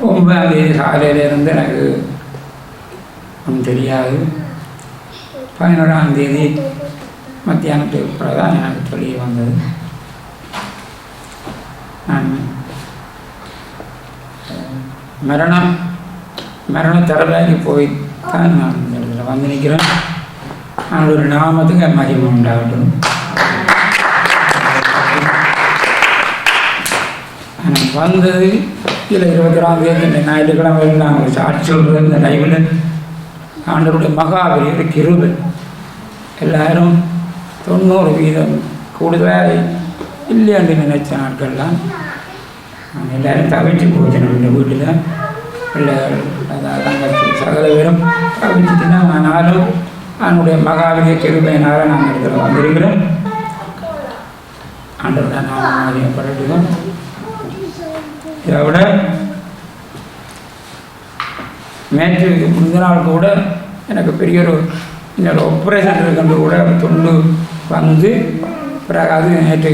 9ஆம் தேதி காலையிலேருந்து எனக்கு ஒன்றும் தெரியாது. 11ஆம் தேதி மத்தியானத்துக்கு அப்புறம் தான் எனக்கு தெரிய வந்தது. நான் மரண தரலாகி போய் தான் நான் இந்த இடத்துல வந்து நிற்கிறேன். நான் ஒரு நாமத்துக்கு மகிமை உண்டாகட்டும். வந்தது இதில் 21ஆம் தேதி இந்த ஞாயிற்றுக்கிழமை நாங்கள் சாட்சி சொல்கிறது. இந்த லைவில் ஆண்டவருடைய மகாபெரிய கிருபை. எல்லாரும் 90% கூடுதலாக இல்லையாண்டு நினைச்ச நாட்கள்லாம் எல்லோரும் தவிச்சு போச்சு. நம்ம வீட்டில் பிள்ளைகள் தங்கச்சி சகல பேரும் தவிச்சுட்டுனா ஆனாலும் அவனுடைய மகாபெரிய கிருபையினால் நாங்கள் இடத்துல வந்திருக்கிறோம். ஆண்டவருடைய நாமம் அறியப்படட்டும். இதை விட நேற்று முந்தின நாள் கூட எனக்கு பெரிய ஒரு இன்னொரு ஆப்ரேஷன் இருக்குன்னு கூட துண்டு வந்து பிறகு அது நேற்று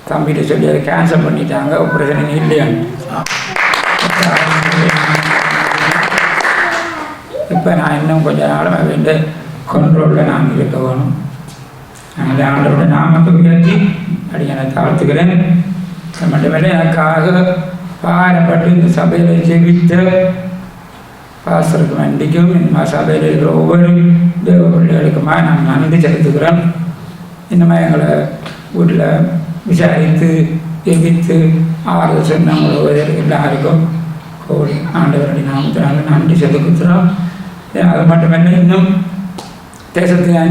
தம்பிகிட்ட சொல்லி அதை கேன்சல் பண்ணிட்டாங்க. ஆப்ரேஷன் இல்லையான்னு. இப்போ நான் இன்னும் கொஞ்ச நாள் வேண்டிய கண்ட்ரோலில் நான் இருக்க வேணும். அதனால் ஆண்டவருடைய நாமத்தை உயர்த்தி அடியனை தாழ்த்துக்கிறேன். மட்டுமல்ல எனக்காக பாரப்பட்டு இந்த சபையில் ஜெபித்த பாஸ்டருக்கு வேண்டிக்கும் இந்த சபையில் இருக்கிற ஒவ்வொரு தேவ பிள்ளைகளுக்குமா நான் நன்றி செலுத்துக்கிறேன். இன்னுமே எங்களை வீட்டில் விசாரித்து ஜெபித்து ஆறுதல் சொன்னவங்கள எல்லாருக்கும் கோடி ஆண்டவருடைய நாமத்தினால நன்றி செலுத்துகிறோம். அது மட்டுமல்ல இன்னும் தேசத்தில்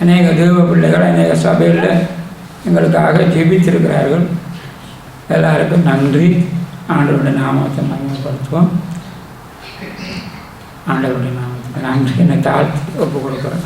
அநேக தேவ பிள்ளைகள் அநேக சபையில் எங்களுக்காக ஜெபித்திருக்கிறார்கள். எல்லாருக்கும் நன்றி. ஆண்டவருடைய நாமத்தை மகிமைப்படுத்துவோம். ஆண்டவருடைய நாமத்தை நன்றி என்னை தாழ்த்தி ஒப்பு கொடுக்குறேன்.